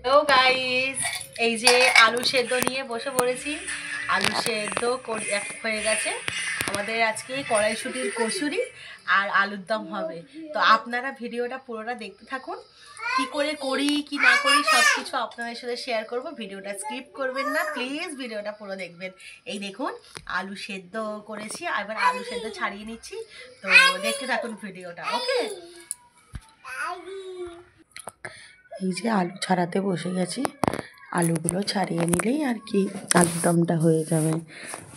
Hello guys, এই যে আলু সেদ্ধ নিয়ে বসে পড়েছি। আলু সেদ্ধ হয়ে গেছে। আমাদের আজকে কড়াইশুঁটির কচুরি আর আলুর দম হবে। তো আপনারা ভিডিওটা পুরোটা দেখতে থাকুন। কি করে করি কি না করি সব কিছু আপনাদের সাথে শেয়ার করব। ভিডিওটা স্কিপ করবেন না প্লিজ, ভিডিওটা পুরো দেখবেন। এই দেখুন আলু সেদ্ধ করেছি, এবার আলু সেদ্ধ ছাড়িয়ে নিচ্ছি। তো দেখতে থাকুন ভিডিওটা, ওকে। এই যে আলু ছাড়াতে বসে গেছি। আলুগুলো ছাড়িয়ে নিলেই আর কি আলুর দমটা হয়ে যাবে।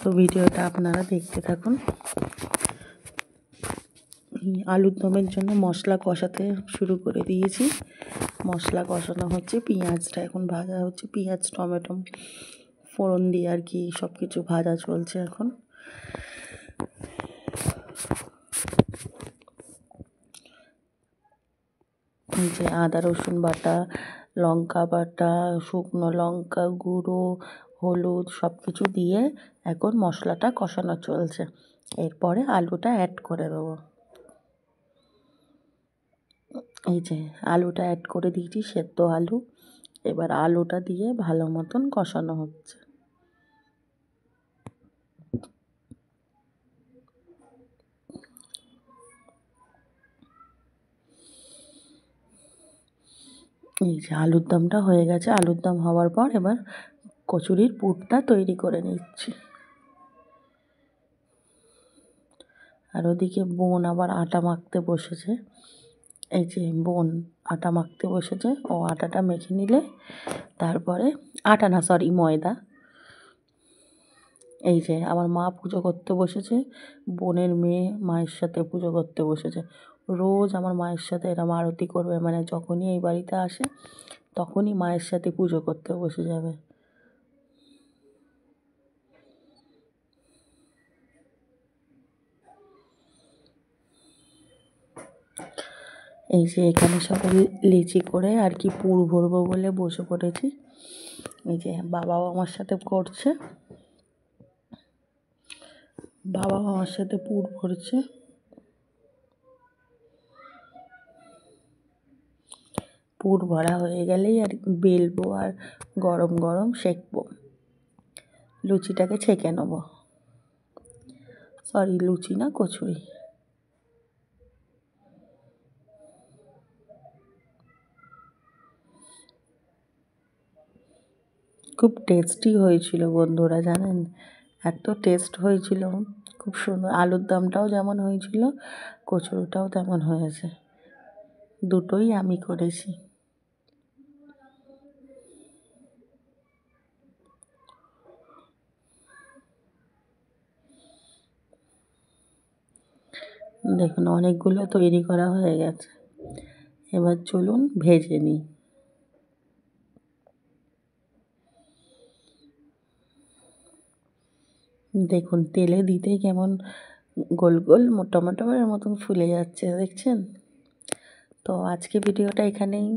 তো ভিডিওটা আপনারা দেখতে থাকুন। আলুর দমের জন্য মশলা কষাতে শুরু করে দিয়েছি। মশলা কষানো হচ্ছে, পেঁয়াজটা এখন ভাজা হচ্ছে। পেঁয়াজ টমেটো ফোড়ন দিয়ে আর কি সব কিছু ভাজা চলছে এখন। যে আদা রসুন বাটা, লঙ্কা বাটা, শুকনো লঙ্কা গুঁড়ো, হলুদ সব কিছু দিয়ে এখন মশলাটা কষানো চলছে। এরপরে আলুটা অ্যাড করে দেবো। এই যে আলুটা অ্যাড করে দিয়েছি, সেদ্ধ আলু। এবার আলুটা দিয়ে ভালো মতন কষানো হচ্ছে। এই যে আলুর দমটা হয়ে গেছে। আলুর দম হওয়ার পর এবার কচুরির পুরটা তৈরি করে নিচ্ছি। আর ওদিকে বোন আবার আটা মাখতে বসেছে। এই যে বোন আটা মাখতে বসেছে, ও আটাটা মেখে নিলে তারপরে আটা না সরি ময়দা। এই যে আমার মা পুজো করতে বসেছে, বোনের মেয়ে মায়ের সাথে পুজো করতে বসেছে। রোজ আমার মায়ের সাথে এরম আরতি করবে, মানে যখনই এই বাড়িতে আসে তখনই মায়ের সাথে পুজো করতে বসে যাবে। এই যে এখানে সবাই লিচি করে আর কি পুর ভরবো বলে বসে পড়েছি। এই যে বাবাও আমার সাথে করছে, বাবাও আমার সাথে পুর ভরছে। পুর ভরা হয়ে গেলেই আর বেলবো আর গরম গরম সেঁকবো। লুচিটাকে ছেঁকে নেবো, সরি লুচি না কচুরি। খুব টেস্টি হয়েছিল বন্ধুরা, জানেন এত টেস্ট হয়েছিল, খুব সুন্দর। আলুর দমটাও যেমন হয়েছিল কচুরিটাও তেমন হয়েছে, দুটোই আমি করেছি। দেখুন অনেকগুলো তৈরি করা হয়ে গেছে, এবার চলুন ভেজে নিই। দেখুন তেলে দিতেই কেমন গোল গোল মোটা মোটা মতন ফুলে যাচ্ছে, দেখছেন? তো আজকে ভিডিওটা এখানেই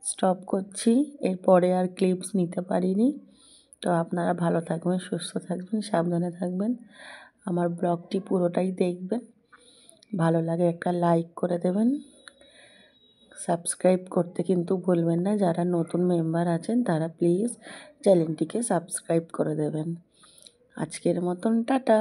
স্টপ করছি, এরপরে আর ক্লিপস নিতে পারিনি। তো আপনারা ভালো থাকবেন, সুস্থ থাকবেন, সাবধানে থাকবেন। আমার ব্লগটি পুরোটাই দেখবেন, ভালো লাগে একটা লাইক করে দেবেন। সাবস্ক্রাইব করতে কিন্তু ভুলবেন না, যারা নতুন মেম্বার আছেন তারা প্লিজ চ্যানেলটিকে সাবস্ক্রাইব করে দেবেন। আজকের মতন টাটা।